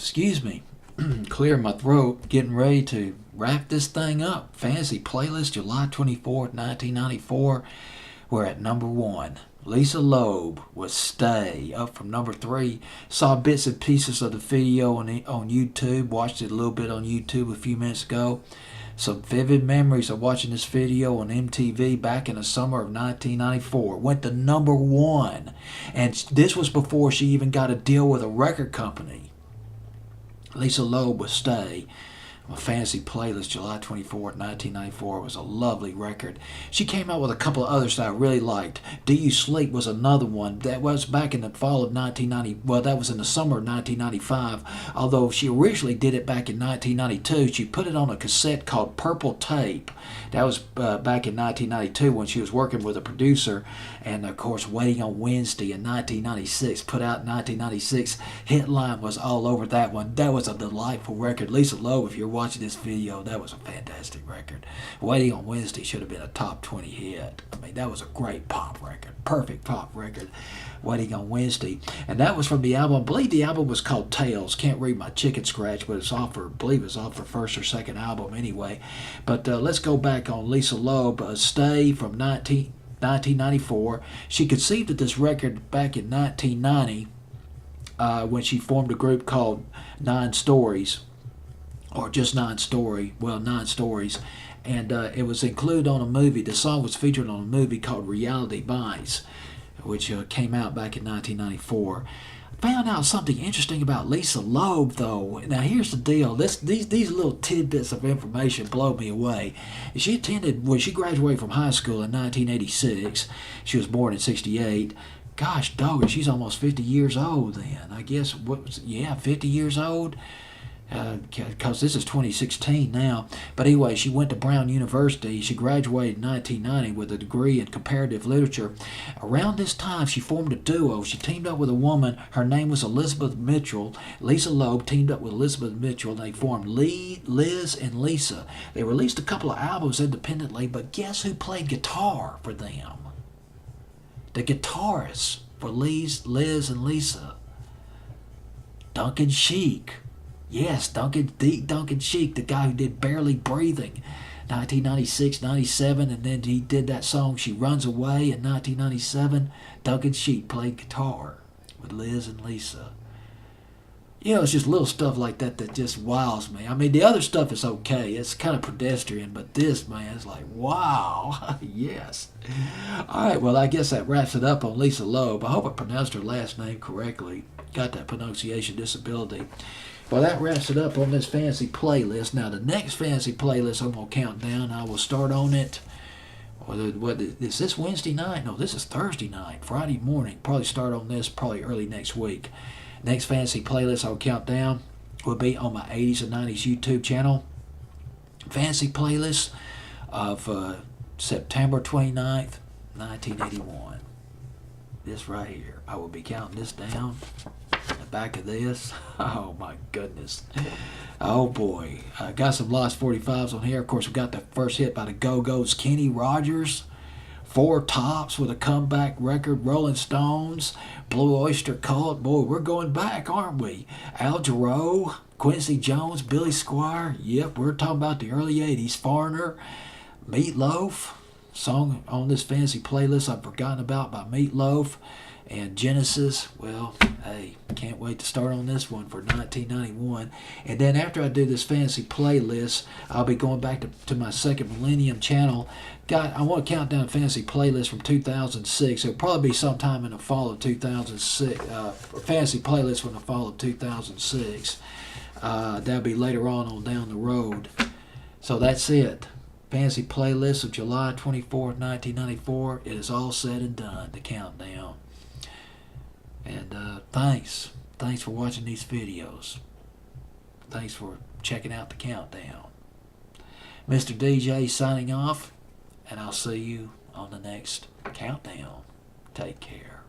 excuse me, clear my throat, getting ready to wrap this thing up. Fantasy playlist, July 24th, 1994. We're at number 1. Lisa Loeb with Stay, up from number 3. Saw bits and pieces of the video on YouTube. Watched it a little bit on YouTube a few minutes ago. Some vivid memories of watching this video on MTV back in the summer of 1994. Went to number 1. And this was before she even got a deal with a record company. Lisa Loeb with Stay. A fantasy playlist, July 24th, 1994. Was a lovely record. She came out with a couple of others that I really liked. Do You Sleep was another one. That was back in the fall of 1990. Well, that was in the summer of 1995. Although she originally did it back in 1992. She put it on a cassette called Purple Tape. That was back in 1992 when she was working with a producer. And, of course, Waiting on Wednesday in 1996. Put out in 1996. Hitline was all over that one. That was a delightful record. Lisa Loeb, if you're watching this video, that was a fantastic record. Waiting on Wednesday should have been a top 20 hit. I mean, that was a great pop record. Perfect pop record. Waiting on Wednesday. And that was from the album. I believe the album was called Tales. Can't read my chicken scratch, but it's off for, I believe it's off her first or second album anyway. But let's go back on Lisa Loeb. Stay from 1994. She conceived of this record back in 1990 when she formed a group called 9 Stories. Or just 9 Stories, and it was included on a movie. The song was featured on a movie called Reality Bites, which came out back in 1994. Found out something interesting about Lisa Loeb, though. Now, here's the deal. These little tidbits of information blow me away. She graduated from high school in 1986. She was born in 68. Gosh, dog, she's almost 50 years old then. I guess, 50 years old? Because this is 2016 now. But anyway, she went to Brown University. She graduated in 1990 with a degree in comparative literature. Around this time, she formed a duo. She teamed up with a woman. Her name was Elizabeth Mitchell. Lisa Loeb teamed up with Elizabeth Mitchell, and they formed Liz and Lisa. They released a couple of albums independently, but guess who played guitar for them? The guitarists for Liz and Lisa. Duncan Sheik. Yes, Duncan Sheik, the guy who did Barely Breathing, 1996, 97, and then he did that song She Runs Away in 1997. Duncan Sheik played guitar with Liz and Lisa. You know, it's just little stuff like that that just wows me. I mean, the other stuff is okay. It's kind of pedestrian, but this, man, is like, wow, yes. All right, well, I guess that wraps it up on Lisa Loeb. I hope I pronounced her last name correctly. Got that pronunciation disability. Well, that wraps it up on this fantasy playlist. Now, the next fantasy playlist I'm going to count down. I will start on it. Is this Wednesday night? No, this is Thursday night. Friday morning. Probably start on this probably early next week. Next fantasy playlist I'll count down will be on my 80s and 90s YouTube channel. Fantasy playlist of September 29th, 1981. This right here. I will be counting this down. The back of this, oh my goodness, oh boy. I got some Lost 45s on here. Of course, we got the first hit by the Go-Go's, Kenny Rogers. 4 Tops with a comeback record, Rolling Stones, Blue Oyster Cult. Boy, we're going back, aren't we? Al Jarreau, Quincy Jones, Billy Squier. Yep, we're talking about the early 80s. Foreigner, Meatloaf. Song on this fantasy playlist I've forgotten about by Meatloaf. And Genesis, well, hey, can't wait to start on this one for 1991. And then after I do this fantasy playlist, I'll be going back to my second millennium channel. I want to count down a fantasy playlist from 2006. It'll probably be sometime in the fall of 2006. Fantasy playlist from the fall of 2006. That'll be later on down the road. So that's it. Fantasy playlist of July 24th, 1994. It is all said and done, the countdown. And thanks for watching these videos. Thanks for checking out the countdown. Mr. Deejay signing off, and I'll see you on the next countdown. Take care.